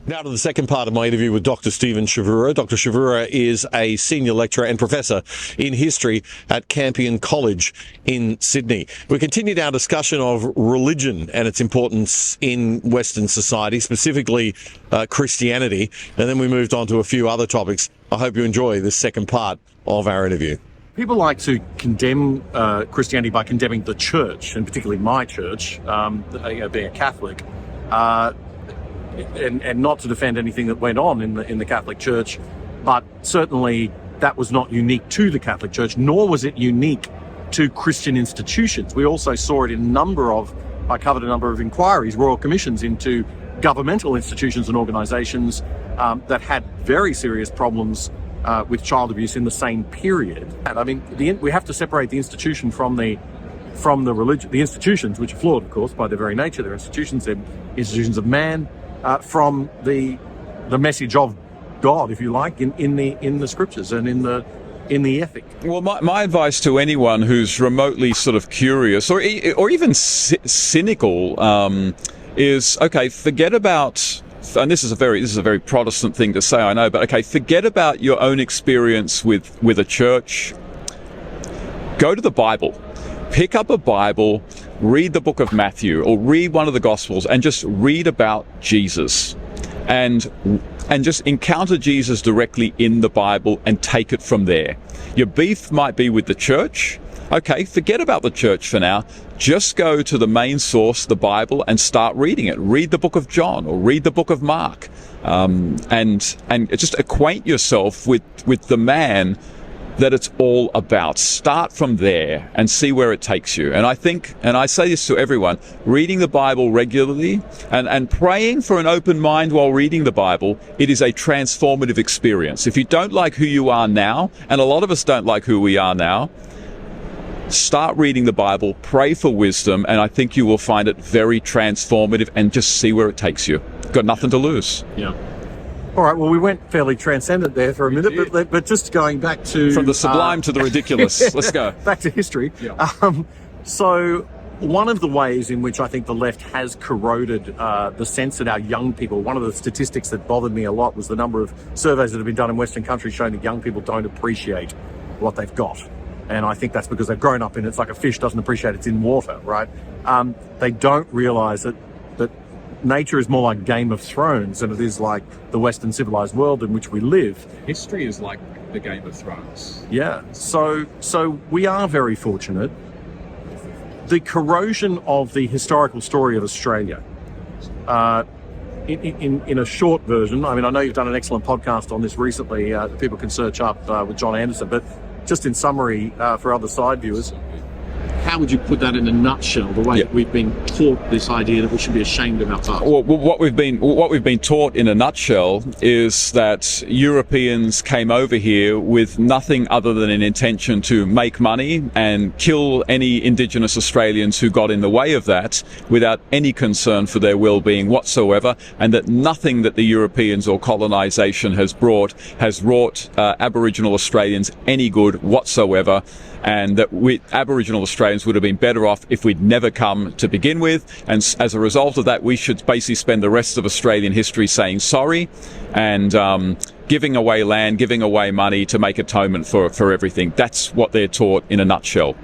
Now to the second part of my interview with Dr. Stephen Chavura. Dr. Chavura is a senior lecturer and professor in history at Campion College in Sydney. We continued our discussion of religion and its importance in Western society, specifically Christianity, and then we moved on to a few other topics. I hope you enjoy this second part of our interview. People like to condemn Christianity by condemning the church, and particularly my church, being a Catholic, and not to defend anything that went on in the Catholic Church, but certainly that was not unique to the Catholic Church, nor was it unique to Christian institutions. We also saw it in I covered a number of inquiries, royal commissions into governmental institutions and organisations that had very serious problems with child abuse in the same period. And I mean, we have to separate the institution from the religion. The institutions, which are flawed, of course, by their very nature, they're institutions of man. From the message of God, if you like, in the scriptures and in the ethic. Well, my advice to anyone who's remotely sort of curious or even cynical is, okay, forget about. And this is a very Protestant thing to say, I know, but okay, forget about your own experience with a church. Go to the Bible. Pick up a Bible, read the book of Matthew or read one of the Gospels and just read about Jesus and just encounter Jesus directly in the Bible and take it from there. Your beef might be with the church. Okay, forget about the church for now. Just go to the main source, the Bible, and start reading it. Read the book of John or read the book of Mark, and just acquaint yourself with the man that it's all about. Start from there and see where it takes you. And I think, and I say this to everyone, reading the Bible regularly and praying for an open mind while reading the Bible, it is a transformative experience. If you don't like who you are now, and a lot of us don't like who we are now, start reading the Bible, pray for wisdom, and I think you will find it very transformative and just see where it takes you. Got nothing to lose. Yeah. All right, well, we went fairly transcendent there for a minute, but just going back to... From the sublime to the ridiculous. Let's go. Back to history. Yeah. So one of the ways in which I think the left has corroded the sense that our young people, one of the statistics that bothered me a lot was the number of surveys that have been done in Western countries showing that young people don't appreciate what they've got. And I think that's because they've grown up in it. It's like a fish doesn't appreciate it's in water, right? They don't realise that nature is more like Game of Thrones than it is like the Western civilized world in which we live. History is like the Game of Thrones. Yeah, so we are very fortunate. The corrosion of the historical story of Australia, in a short version, I mean, I know you've done an excellent podcast on this recently that people can search up with John Anderson, but just in summary for other side viewers, how would you put that in a nutshell, the way that we've been taught this idea that we should be ashamed of our past? Well, what we've been taught in a nutshell is that Europeans came over here with nothing other than an intention to make money and kill any Indigenous Australians who got in the way of that without any concern for their well-being whatsoever, and that nothing that the Europeans or colonisation has wrought Aboriginal Australians any good whatsoever, and that Aboriginal Australians would have been better off if we'd never come to begin with. And as a result of that, we should basically spend the rest of Australian history saying sorry and giving away land, giving away money to make atonement for everything. That's what they're taught in a nutshell.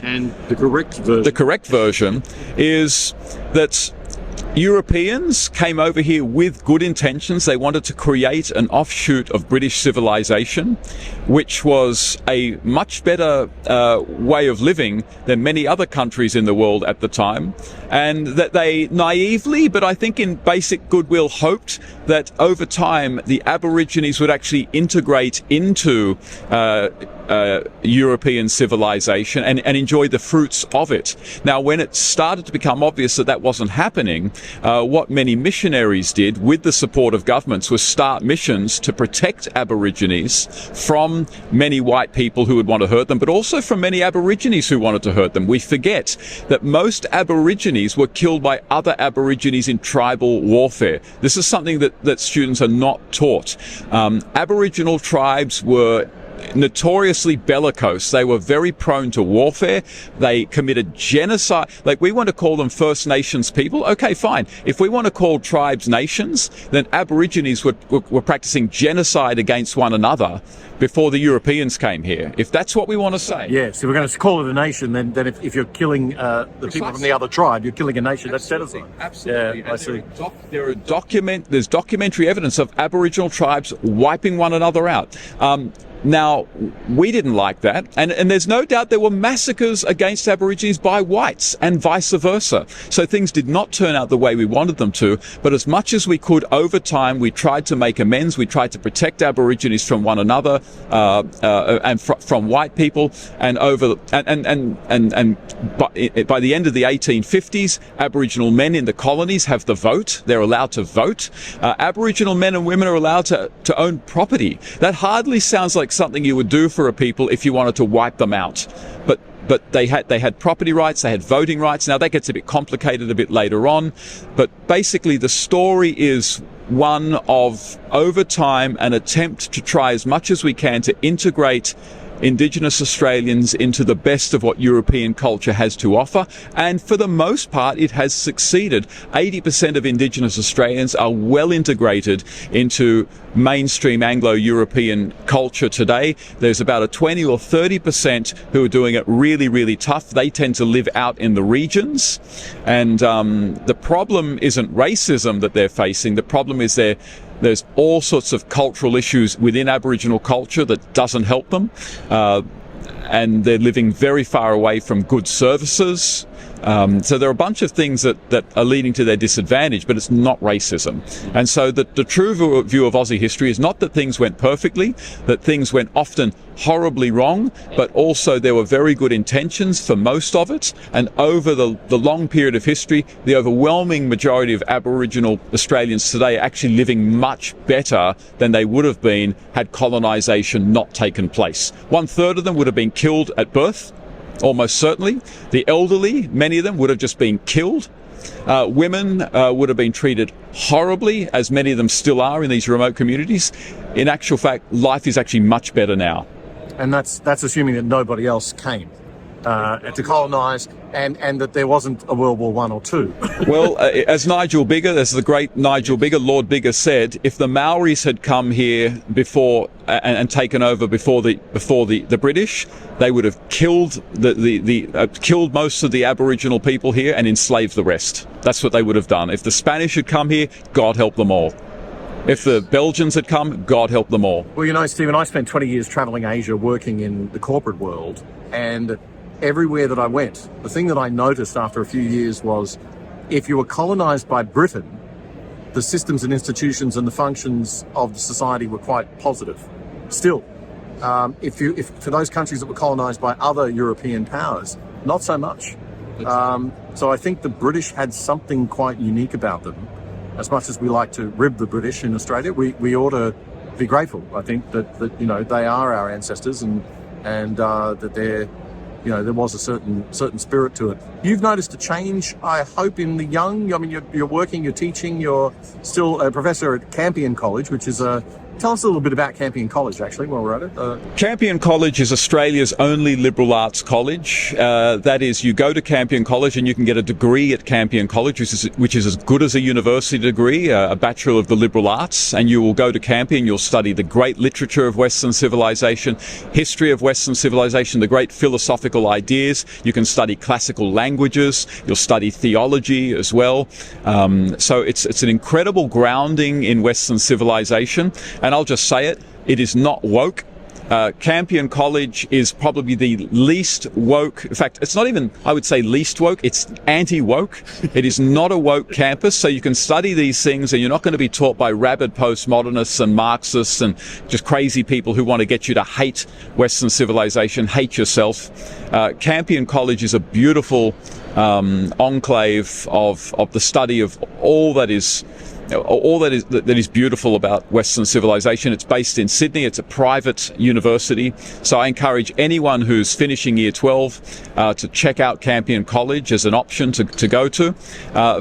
And the correct version? The correct version is that Europeans came over here with good intentions. They wanted to create an offshoot of British civilization, which was a much better way of living than many other countries in the world at the time, and that they naively, but I think in basic goodwill, hoped that over time the Aborigines would actually integrate into European civilization and enjoy the fruits of it. Now, when it started to become obvious that wasn't happening, what many missionaries did with the support of governments was start missions to protect Aborigines from many white people who would want to hurt them, but also from many Aborigines who wanted to hurt them. We forget that most Aborigines were killed by other Aborigines in tribal warfare. This is something that students are not taught. Aboriginal tribes were notoriously bellicose. They were very prone to warfare. They committed genocide. Like, we want to call them First Nations people. Okay, fine. If we want to call tribes nations, then Aborigines were practicing genocide against one another before the Europeans came here. If that's what we want to say. Yes, if we're going to call it a nation, then if you're killing the people from the other tribe, you're killing a nation. That's genocide. Absolutely. Yeah, I see. There's documentary evidence of Aboriginal tribes wiping one another out. Now, we didn't like that, and there's no doubt there were massacres against Aborigines by whites and vice versa. So things did not turn out the way we wanted them to, but as much as we could over time, we tried to make amends. We tried to protect Aborigines from one another and from white people. And by the end of the 1850s, Aboriginal men in the colonies have the vote. They're allowed to vote. Aboriginal men and women are allowed to own property. That hardly sounds like something you would do for a people if you wanted to wipe them out. But they had property rights, they had voting rights. Now that gets a bit complicated a bit later on, but basically the story is one of, over time, an attempt to try as much as we can to integrate Indigenous Australians into the best of what European culture has to offer, and for the most part it has succeeded. 80% of Indigenous Australians are well integrated into mainstream Anglo-European culture today. There's about a 20 or 30% who are doing it really, really tough. They tend to live out in the regions, and the problem isn't racism that they're facing. The problem is there's all sorts of cultural issues within Aboriginal culture that doesn't help them, and they're living very far away from good services. So there are a bunch of things that are leading to their disadvantage, but it's not racism. And so the true view of Aussie history is not that things went perfectly, that things went often horribly wrong, but also there were very good intentions for most of it. And over the long period of history, the overwhelming majority of Aboriginal Australians today are actually living much better than they would have been had colonisation not taken place. 1/3 of them would have been killed at birth. Almost certainly. The elderly, many of them would have just been killed. Women would have been treated horribly, as many of them still are in these remote communities. In actual fact, life is actually much better now. And that's assuming that nobody else came to colonise, and that there wasn't a World War I or II. Well, as the great Nigel Biggar, Lord Biggar said, if the Maoris had come here before and taken over before the British, they would have killed killed most of the Aboriginal people here and enslaved the rest. That's what they would have done. If the Spanish had come here, God help them all. If the Belgians had come, God help them all. Well, you know, Stephen, I spent 20 years travelling Asia, working in the corporate world, and everywhere that I went, the thing that I noticed after a few years was, if you were colonised by Britain, the systems and institutions and the functions of the society were quite positive. Still, if for those countries that were colonised by other European powers, not so much. So I think the British had something quite unique about them. As much as we like to rib the British in Australia, we ought to be grateful. I think that you know, they are our ancestors, and that they're, you know, there was a certain spirit to it. You've noticed a change, I hope, in the young. I mean, you're working, you're teaching, you're still a professor at Campion College, which is tell us a little bit about Campion College, actually, while we're at it. Campion College is Australia's only liberal arts college. That is, you go to Campion College and you can get a degree at Campion College, which is as good as a university degree, a Bachelor of the Liberal Arts, and you will go to Campion, you'll study the great literature of Western civilization, history of Western civilization, the great philosophical ideas. You can study classical languages, you'll study theology as well. So it's an incredible grounding in Western civilization. And I'll just say it is not woke. Campion College is probably the least woke. In fact, it's not even, I would say, least woke. It's anti-woke. It is not a woke campus, so you can study these things and you're not going to be taught by rabid postmodernists and Marxists and just crazy people who want to get you to hate Western civilization, hate yourself. Campion College is a beautiful enclave of the study of all that is beautiful about Western civilization. It's based in Sydney. It's a private university. So I encourage anyone who's finishing Year 12 to check out Campion College as an option to go to.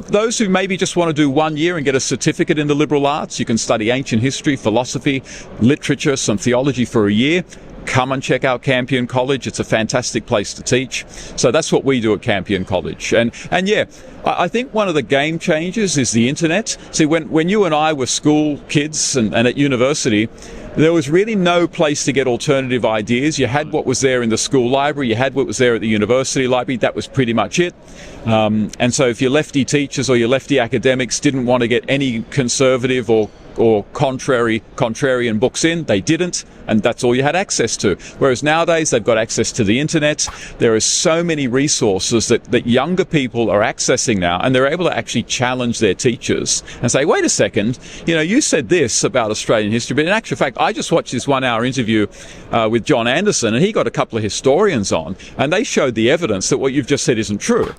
Those who maybe just want to do 1 year and get a certificate in the liberal arts, you can study ancient history, philosophy, literature, some theology for a year. come and check out Campion College. It's a fantastic place to teach. So that's what we do at Campion College. And yeah, I think one of the game changers is the internet. See, when you and I were school kids and at university, there was really no place to get alternative ideas. You had what was there in the school library, you had what was there at the university library, that was pretty much it. And so if your lefty teachers or your lefty academics didn't want to get any conservative or contrarian books in, they didn't, and that's all you had access to. Whereas nowadays they've got access to the internet. There are so many resources that younger people are accessing now, and they're able to actually challenge their teachers and say, wait a second, you said this about Australian history, but in actual fact, I just watched this 1 hour interview with John Anderson, and he got a couple of historians on, and they showed the evidence that what you've just said isn't true.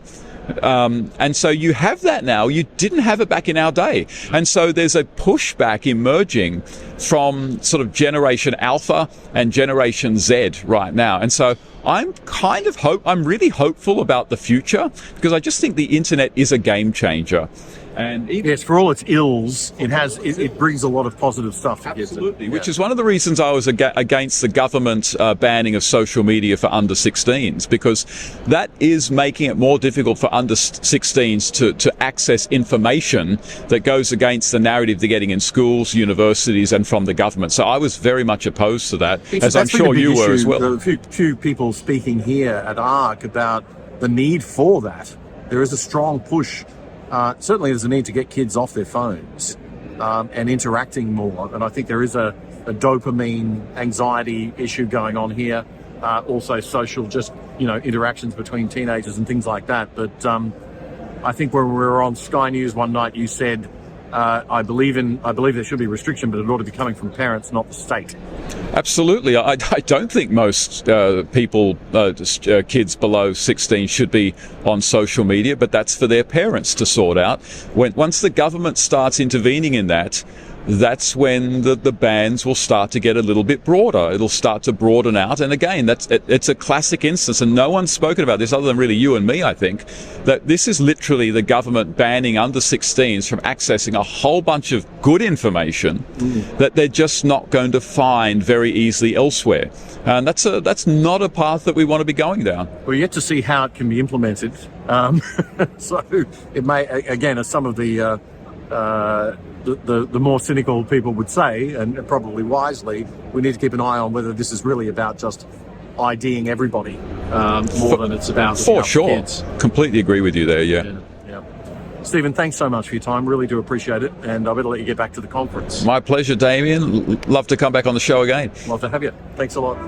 And so you have that now. You didn't have it back in our day. And so there's a pushback emerging from sort of Generation Alpha and Generation Z right now. And so I'm really hopeful about the future, because I just think the internet is a game changer. And yes, for all its ills, it brings a lot of positive stuff. Absolutely, which is one of the reasons I was against the government banning of social media for under 16s, because that is making it more difficult for under 16s to access information that goes against the narrative they're getting in schools, universities, and from the government. So I was very much opposed to that, as I'm sure you were as well. There are a few people speaking here at ARC about the need for that. There is a strong push. Certainly there's a need to get kids off their phones and interacting more. And I think there is a dopamine anxiety issue going on here. Also social, interactions between teenagers and things like that. But I think when we were on Sky News one night, you said, I believe there should be restriction, but it ought to be coming from parents, not the state. Absolutely. I don't think most kids below 16 should be on social media, but that's for their parents to sort out. Once the government starts intervening in that, that's when the bans will start to get a little bit broader. It'll start to broaden out. And again, it's a classic instance, and no one's spoken about this other than really you and me, I think, that this is literally the government banning under 16s from accessing a whole bunch of good information that they're just not going to find very easily elsewhere. And that's not a path that we want to be going down. We're yet to see how it can be implemented. So it may, again, as some of the more cynical people would say, and probably wisely, we need to keep an eye on whether this is really about just IDing everybody more than it's about for sure. Kids. Completely agree with you there. Yeah. Stephen, thanks so much for your time. Really do appreciate it, and I better let you get back to the conference. My pleasure, Damien. Love to come back on the show again. Love to have you. Thanks a lot.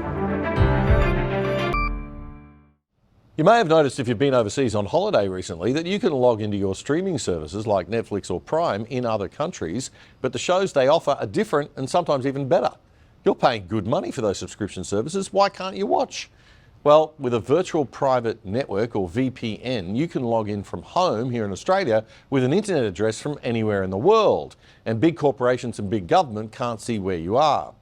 You may have noticed if you've been overseas on holiday recently that you can log into your streaming services like Netflix or Prime in other countries, but the shows they offer are different and sometimes even better. You're paying good money for those subscription services. Why can't you watch? Well, with a virtual private network, or VPN, you can log in from home here in Australia with an internet address from anywhere in the world, and big corporations and big government can't see where you are.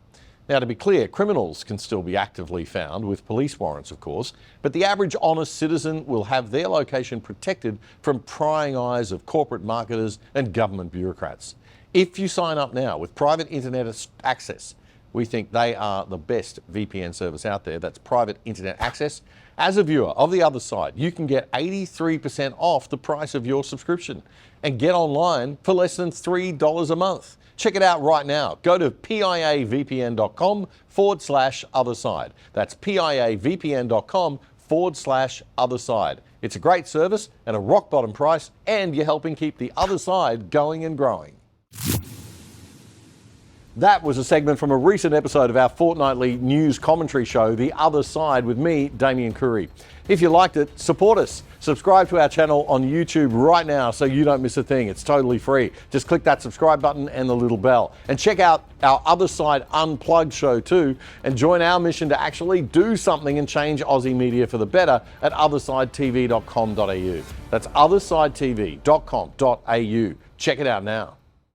Now, to be clear, criminals can still be actively found with police warrants, of course, but the average honest citizen will have their location protected from prying eyes of corporate marketers and government bureaucrats. If you sign up now with private internet access, we think they are the best VPN service out there. That's private internet access. As a viewer of The Other Side, you can get 83% off the price of your subscription and get online for less than $3 a month. Check it out right now. Go to piavpn.com/otherside. That's piavpn.com/otherside. It's a great service and a rock bottom price, and you're helping keep The Other Side going and growing. That was a segment from a recent episode of our fortnightly news commentary show, The Other Side, with me, Damien Curry. If you liked it, support us. Subscribe to our channel on YouTube right now so you don't miss a thing. It's totally free. Just click that subscribe button and the little bell. And check out our Other Side Unplugged show too, and join our mission to actually do something and change Aussie media for the better at othersidetv.com.au. That's othersidetv.com.au. Check it out now.